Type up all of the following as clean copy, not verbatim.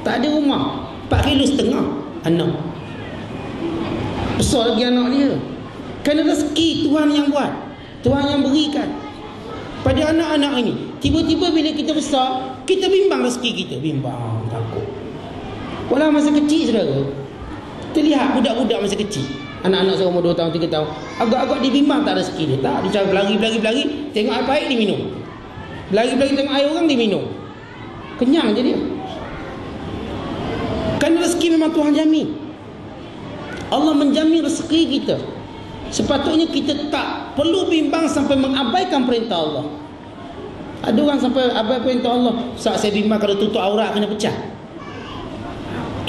Tak ada rumah, 4,5 kilo anak. Besar lagi anak dia. Kerana rezeki Tuhan yang buat, Tuhan yang berikan pada anak-anak ini. Tiba-tiba bila kita besar, kita bimbang rezeki kita, bimbang, takut. Walau masa kecil saudara, kita lihat budak-budak masa kecil, anak-anak seumur 2 tahun, 3 tahun, agak-agak dia bimbang tak rezeki dia. Tak, dia cari berlari, tengok air pahit dia minum, berlari tengok air orang dia minum, kenyang je dia. Kerana rezeki memang Tuhan jamin. Allah menjamin rezeki kita. Sepatutnya kita tak perlu bimbang sampai mengabaikan perintah Allah. Ada orang sampai abai perintah Allah. Ustaz, saya bimbang kalau tutup aurat kena pecah.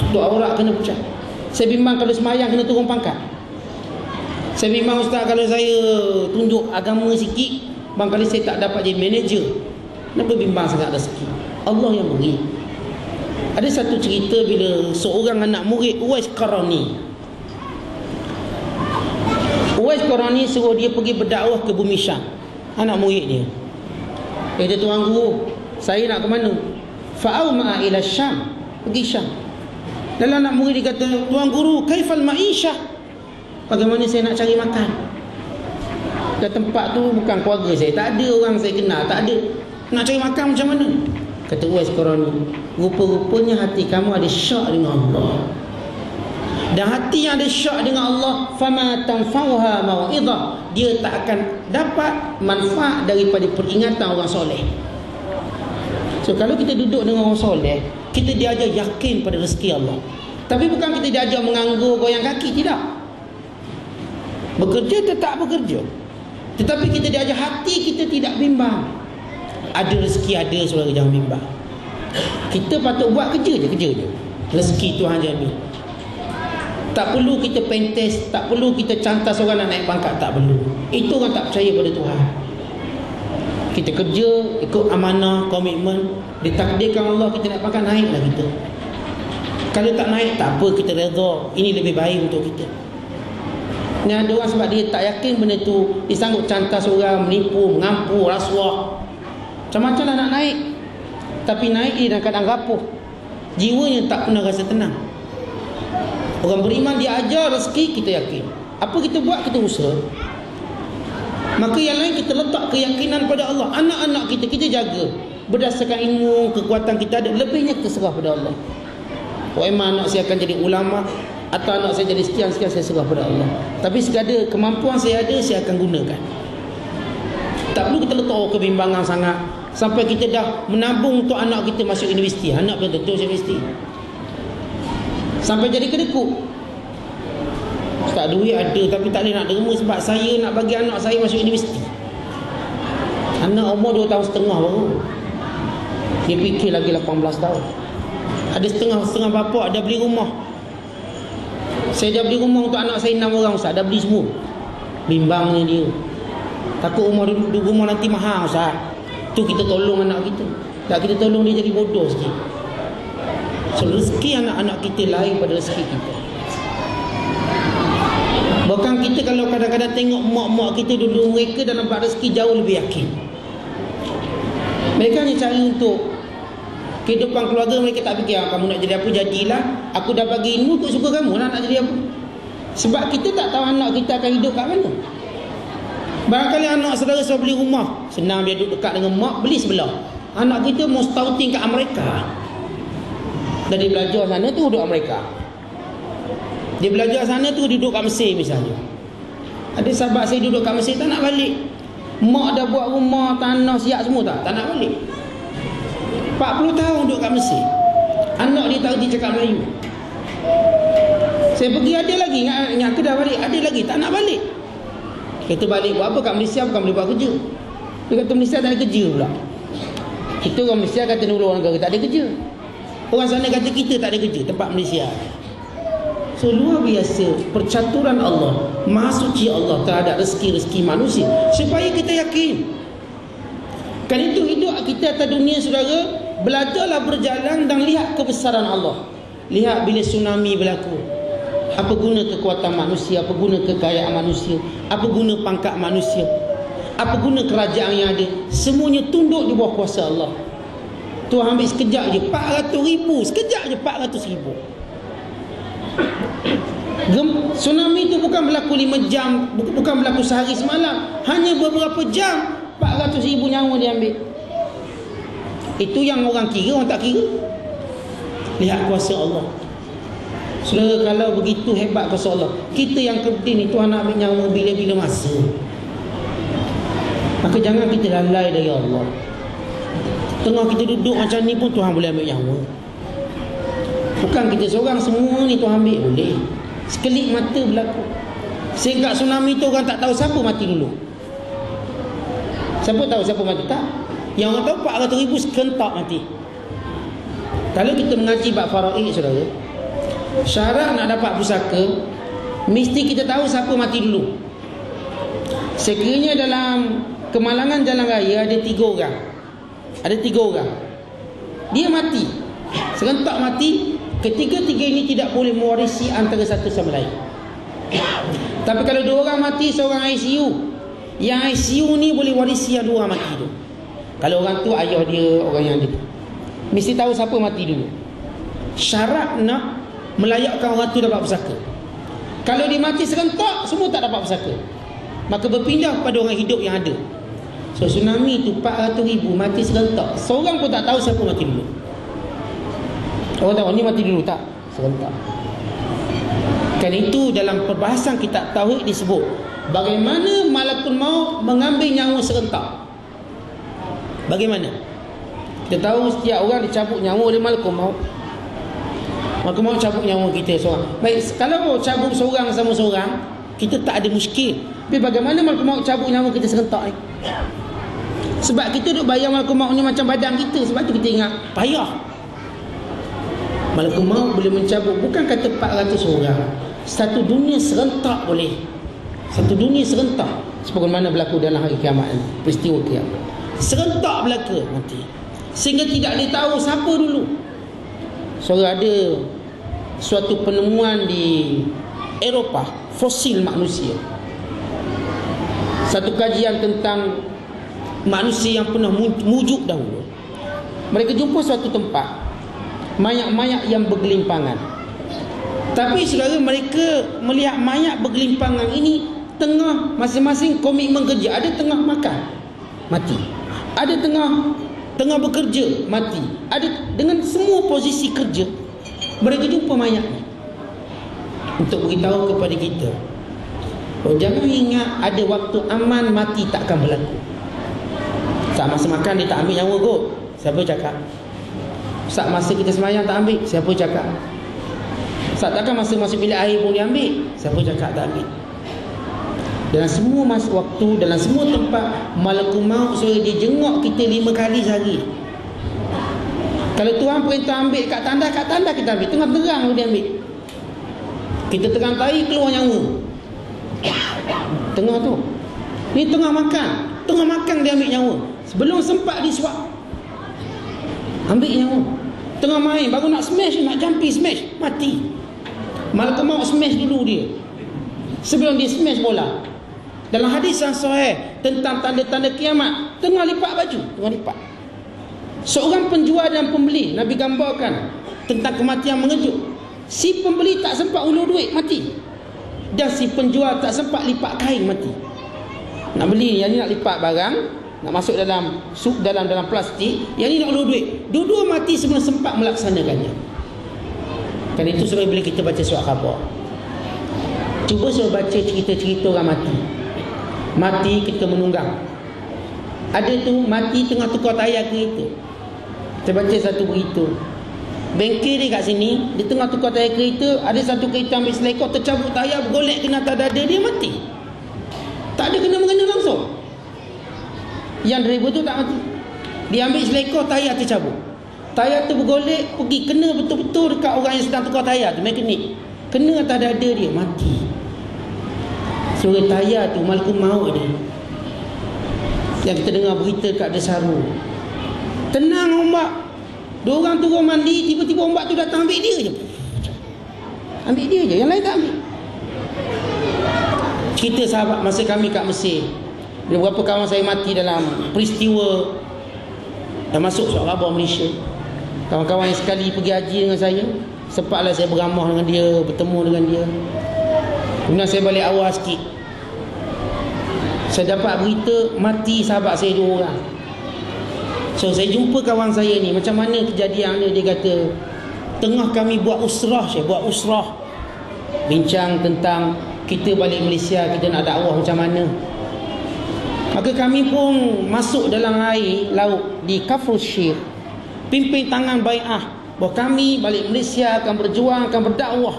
Tutup aurat kena pecah. Saya bimbang kalau semayang kena turun pangkat. Saya bimbang Ustaz kalau saya tunjuk agama sikit, barangkali saya tak dapat jadi manager. Kenapa bimbang sangat rezeki? Allah yang beri. Ada satu cerita bila seorang anak murid Uwais Qarani. Uwais Qarani suruh dia pergi berdakwah ke bumi Syam. Anak murid dia. Dia tuan guru, saya nak ke mana? Fa'auma ila Syam, pergi Syam. Dalam anak murid dia kata, tuan guru, kaifal ma'isyah? Bagaimana saya nak cari makan? Ke tempat tu bukan keluarga saya, tak ada orang saya kenal, tak ada. Nak cari makan macam mana? Kata Uwais Qarani, rupa-rupanya hati kamu ada syak dengan Allah. Dan hati yang ada syak dengan Allah, fama tanfa'uha mau'izah, dia tak akan dapat manfaat daripada peringatan orang soleh. So kalau kita duduk dengan orang soleh, kita diajar yakin pada rezeki Allah. Tapi bukan kita diajar menganggur, goyang kaki, tidak. Bekerja tetap bekerja, tetapi kita diajar hati kita tidak bimbang. Ada rezeki ada, saudara, jangan bimbang. Kita patut buat kerja je. Rezeki Tuhan jamin. Tak perlu kita pentes, tak perlu kita cantas orang nak naik pangkat, tak perlu. Itu orang tak percaya pada Tuhan. Kita kerja ikut amanah, komitmen, ditakdirkan Allah kita naik pangkat, naiklah kita. Kalau tak naik, tak apa, kita redha. Ini lebih baik untuk kita. Ni ada orang sebab dia tak yakin benda tu, dia sanggup cantas orang, menipu, mengampu, rasuah, macam-macam lah nak naik. Tapi naik dia dalam keadaan rapuh, jiwanya tak pernah rasa tenang. Orang beriman dia ajar rezeki, kita yakin. Apa kita buat, kita usaha. Maka yang lain kita letak keyakinan pada Allah. Anak-anak kita, kita jaga berdasarkan ilmu, kekuatan kita ada. Lebihnya kita serah pada Allah. Memang anak saya akan jadi ulama, atau anak saya jadi sekian-sekian, saya serah pada Allah. Tapi sekadar kemampuan saya ada, saya akan gunakan. Tak perlu kita letak kebimbangan sangat sampai kita dah menabung untuk anak kita masuk universiti. Anak belum tentu masuk universiti, sampai jadi kedekut. Ustaz, duit ada tapi tak boleh nak derma sebab saya nak bagi anak saya masuk universiti. Anak umur 2 tahun setengah baru, dia fikir lagi 18 tahun. Ada setengah bapak dah beli rumah. Saya dah beli rumah untuk anak saya 6 orang, Ustaz, dah beli semua. Bimbangnya dia, takut rumah nanti mahal, Ustaz. Tu kita tolong anak kita, tak kita tolong dia jadi bodoh sikit. So rezeki anak-anak kita lain pada rezeki kita. Bahkan kita kalau kadang-kadang tengok mak-mak kita dulu, mereka dalam bab rezeki jauh lebih yakin. Mereka hanya cari untuk kehidupan keluarga. Mereka tak fikir, kamu nak jadi apa, jadilah. Aku dah bagi ilmu untuk suka kamu lah nak jadi apa. Sebab kita tak tahu anak kita akan hidup kat mana. Barangkali anak saudara sudah beli rumah, senang dia duduk dekat dengan mak, beli sebelah. Anak kita mau stouting kat Amerika. Dan dia belajar sana tu duduk Amerika, dia belajar sana tu duduk kat Mesir misalnya. Ada sahabat saya duduk kat Mesir, tak nak balik. Mak dah buat rumah, tanah siap semua, tak nak balik. 40 tahun duduk kat Mesir. Anak dia tahu dia cakap Melayu. Saya pergi, ada lagi ingat aku dah balik, ada lagi tak nak balik. Kata balik buat apa kat Malaysia, bukan boleh buat kerja. Dia kata Malaysia tak ada kerja pula. Kita orang Malaysia kata nolong orang negara tak ada kerja. Orang sana kata kita tak ada kerja, tempat Malaysia. So luar biasa percaturan Allah, maha suci Allah terhadap rezeki-rezeki manusia, supaya kita yakin. Kan itu hidup kita atas dunia, saudara, belajarlah berjalan dan lihat kebesaran Allah. Lihat bila tsunami berlaku, apa guna kekuatan manusia, apa guna kekayaan manusia, apa guna pangkat manusia, apa guna kerajaan yang ada. Semuanya tunduk di bawah kuasa Allah. Tuhan ambil sekejap je 400,000. Sekejap je 400,000. Tsunami tu bukan berlaku 5 jam, bukan berlaku sehari semalam. Hanya beberapa jam 400,000 nyawa dia ambil. Itu yang orang kira, orang tak kira. Lihat kuasa Allah. Saudara, kalau begitu hebat kuasa Allah, kita yang kerdil ni Tuhan nak ambil nyawa bila-bila masa. Maka jangan kita lalai dari Allah. Tengah kita duduk macam ni pun Tuhan boleh ambil nyawa. Bukan kita seorang, semua ni Tuhan ambil, boleh. Sekelip mata berlaku. Sehingga tsunami tu orang tak tahu siapa mati dulu. Siapa tahu siapa mati? Tak. Yang orang tahu 400,000 sekentak mati. Kalau kita mengaji bab faraid, saudara, syarat nak dapat pusaka mesti kita tahu siapa mati dulu. Sekiranya dalam kemalangan jalan raya ada 3 orang. Ada 3 orang. Dia mati. Serentak mati. Ketiga-tiga ini tidak boleh mewarisi antara satu sama lain. Tapi kalau 2 orang mati, seorang ICU, yang ICU ni boleh warisi yang 2 orang mati tu. Kalau orang tu ayah dia, orang yang ada, mesti tahu siapa mati dulu. Syarat nak melayakkan orang tu dapat pusaka. Kalau dia mati serentak, semua tak dapat pusaka, maka berpindah pada orang hidup yang ada. So tsunami tu 400,000 mati serentak, seorang pun tak tahu siapa mati dulu. Orang tahu ni mati dulu tak? Serentak. Kan itu dalam perbahasan kitab tauhid disebut bagaimana malakul maut mengambil nyawa serentak. Bagaimana? Kita tahu setiap orang dicabut nyawa oleh malakul maut. Malakul maut cabut nyawa kita seorang. Baik, kalau cabut seorang sama seorang, kita tak ada muskil. Tapi bagaimana malakul maut cabut nyawa kita serentak ni? Sebab kita duk bayang malakul maut ni macam badan kita. Sebab tu kita ingat payah. Malakul maut boleh mencabut, bukan kata 400 orang, satu dunia serentak boleh. Satu dunia serentak. Sebagaimana berlaku dalam hari kiamat, peristiwa kiamat. Serentak belaka mati. Sehingga tidak boleh tahu siapa dulu. Soalnya ada suatu penemuan di Eropah, fosil manusia. Satu kajian tentang manusia yang pernah wujud dahulu. Mereka jumpa suatu tempat mayat-mayat yang bergelimpangan. Tapi saudara, mereka melihat mayat bergelimpangan ini tengah masing-masing komitmen kerja. Ada tengah makan, mati. Ada tengah bekerja, mati. Ada dengan semua posisi kerja. Mereka jumpa mayat ni untuk beritahu kepada kita, oh, jangan ingat ada waktu aman mati takkan berlaku. Saat masa makan dia tak ambil nyawa kot. Siapa cakap? Saat masa kita semayang tak ambil. Siapa cakap? Saat takkan masa bilik air pun dia ambil. Siapa cakap tak ambil? Dalam semua masa waktu, dalam semua tempat, malakul maut suruh dia jenguk kita 5 kali sehari. Kalau Tuhan perintah ambil kat tanda kita ambil. Tengah terang dia ambil. Kita tengah tahi keluar nyawa. Tengah tu. Ni tengah makan dia ambil nyawa. Sebelum sempat disuap, ambil nyawa. Tengah main, baru nak smash, nak jampi smash, mati. Malakul maut smash dulu dia. Sebelum dia smash bola. Dalam hadis yang sahih tentang tanda-tanda kiamat, tengah lipat baju, tengah lipat. Seorang penjual dan pembeli, Nabi gambarkan tentang kematian mengejut. Si pembeli tak sempat ulur duit, mati. Dan si penjual tak sempat lipat kain, mati. Nak beli, yang ni nak lipat barang, nak masuk dalam dalam plastik, yang ni nak ulur duit. Dua-dua mati sebelum sempat melaksanakannya. Kan itu sebab bila kita baca surat khabar, cuba saya baca cerita-cerita orang mati. Mati ketika menunggang. Ada tu mati tengah tukar tayar kereta. Saya baca satu berita, bengkel dia kat sini, dia tengah tukar tayar kereta, ada satu kereta ambil selekor, tercabut tayar, bergolek kena atas dada dia, mati. Tak ada kena-mengena langsung. Yang driver tu tak mati. Dia ambil selekor, tayar tercabut. Tayar tu bergolek, pergi kena betul-betul dekat orang yang sedang tukar tayar tu, mekanik. Kena atas dada dia, mati. Suara tayar tu malakul maut dia. Yang kita dengar berita kat Desaru. Tenang ombak. 2 orang turun mandi, tiba-tiba ombak tu datang ambil dia je. Ambil dia je, yang lain tak ambil. Cerita sahabat masa kami kat Mesir, beberapa kawan saya mati dalam peristiwa dah masuk Sarawak Rabah Malaysia. Kawan-kawan yang sekali pergi haji dengan saya, sempatlah saya beramah dengan dia, bertemu dengan dia. Kemudian saya balik awal sikit, saya dapat berita mati sahabat saya 2 orang. So saya jumpa kawan saya ni, macam mana kejadian dia. Dia kata, tengah kami buat usrah, bincang tentang kita balik Malaysia, kita nak dakwah macam mana. Maka kami pun masuk dalam air laut di Kafrul Syekh, pimpin tangan bai'ah bahawa kami balik Malaysia akan berjuang, akan berdakwah.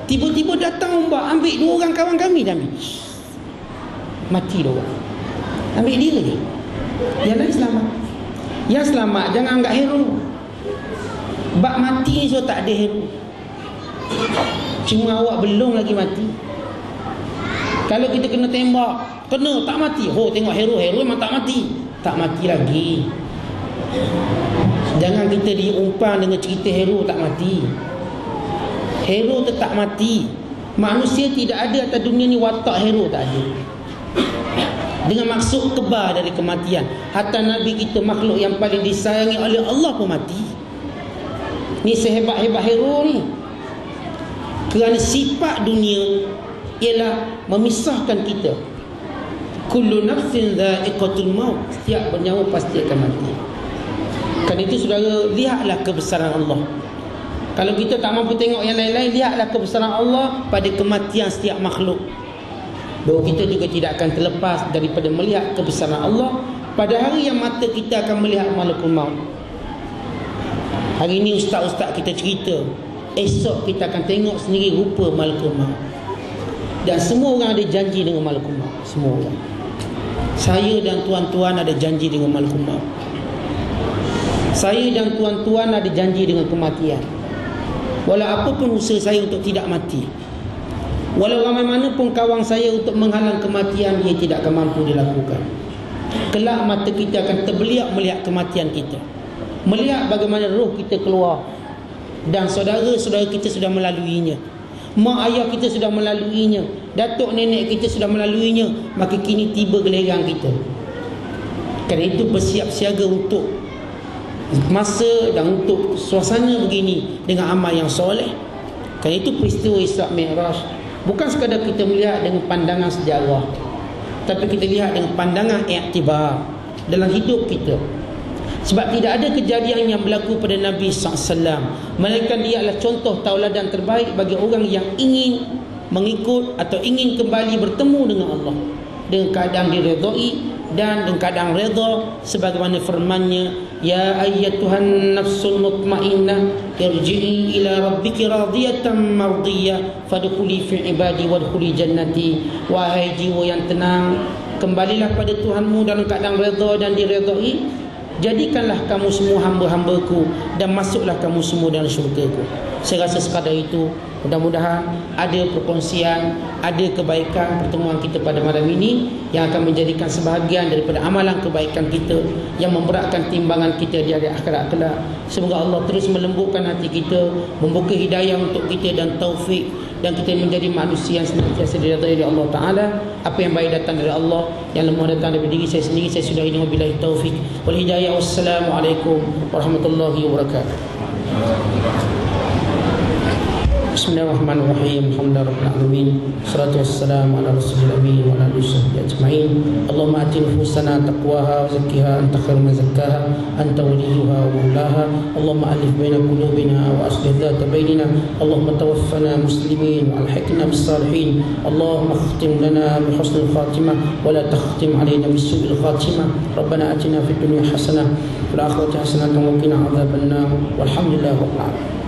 Tiba-tiba datang ombak, ambil 2 orang kawan kami, dah ambil. Mati 2 orang. Ambil dia je. Yang lain selamat. Yang selamat jangan anggap hero. Bak mati so tak ada hero. Cuma awak belum lagi mati. Kalau kita kena tembak, kena tak mati. Oh, tengok hero memang tak mati. Tak mati lagi. Jangan kita diumpan dengan cerita hero tak mati. Hero tetap mati. Manusia tidak ada atas dunia ni watak hero, tak ada. Dengan maksud kebal dari kematian. Hatta Nabi kita, makhluk yang paling disayangi oleh Allah pun mati. Ni sehebat-hebat hero ni. Kerana sifat dunia ialah memisahkan kita. Kullu nafsin dha'iqatul maut. Setiap bernyawa pasti akan mati. Kerana itu saudara, lihatlah kebesaran Allah. Kalau kita tak mampu tengok yang lain-lain, lihatlah kebesaran Allah pada kematian setiap makhluk. Bahawa kita juga tidak akan terlepas daripada melihat kebesaran Allah pada hari yang mata kita akan melihat malakul maut. Hari ini ustaz-ustaz kita cerita, esok kita akan tengok sendiri rupa malakul maut. Dan semua orang ada janji dengan malakul maut. Semua orang. Saya dan tuan-tuan ada janji dengan malakul maut. Saya dan tuan-tuan ada janji dengan kematian. Walau apapun usaha saya untuk tidak mati, walau ramai mana pun kawan saya untuk menghalang kematian, dia tidak akan mampu dilakukan. Kelak mata kita akan terbeliak melihat kematian kita, melihat bagaimana roh kita keluar. Dan saudara-saudara kita sudah melaluinya, mak ayah kita sudah melaluinya, datuk nenek kita sudah melaluinya. Maka kini tiba giliran kita. Kerana itu bersiap siaga untuk masa dan untuk suasana begini dengan amal yang soleh. Kerana itu peristiwa Isra' Mi'raj bukan sekadar kita melihat dengan pandangan sejarah, tapi kita lihat dengan pandangan iktibar dalam hidup kita. Sebab tidak ada kejadian yang berlaku pada Nabi SAW, melainkan dia adalah contoh tauladan terbaik bagi orang yang ingin mengikut atau ingin kembali bertemu dengan Allah dengan keadaan diredai dan dengan keadaan redha, sebagaimana firman-Nya, ya ayyatuhan nafsul mutmainnah irji'i ila rabbiki radiyatan mardiyah fadkhuli fi ibadi wadkhuli jannati. Wahai jiwa yang tenang, kembalilah pada Tuhanmu dalam keadaan redha dan diredai. Jadikanlah kamu semua hamba-hambaku dan masuklah kamu semua dalam syurgaku. Saya rasa sekadar itu. Mudah-mudahan ada perkongsian, ada kebaikan pertemuan kita pada malam ini yang akan menjadikan sebahagian daripada amalan kebaikan kita yang memberatkan timbangan kita di hari akhirat kelak. Semoga Allah terus melembutkan hati kita, membuka hidayah untuk kita dan taufik, dan kita menjadi manusia yang senantiasa diridai oleh Allah Ta'ala. Apa yang baik datang dari Allah, yang lemah datang dari diri saya sendiri. Saya sudah ini, wabillahi taufik wal hidayah. Wassalamualaikum warahmatullahi wabarakatuh. Bismillahirrahmanirrahim. Alhamdulillahirabbil alamin. Wassalatu wassalamu ala rasulil amin wa ala alihi washabbihi ajma'in. Allahumma ati nufusana taqwaha wa zakkiha anta khairu man zakkaha anta waliyuha wa maulaha. Allahumma alif baina qulubina wa aslih dhata bainina. Allahumma tawaffana muslimin wa alhiqna bis salihin. Allahumma khtim lana bi husnil khatimah wa la takhtim alaina bis su'il khatimah. Rabbana atina fid dunya hasanah wa fil akhirati hasanah wa qina adzabannar. Walhamdulillahirabbil alamin.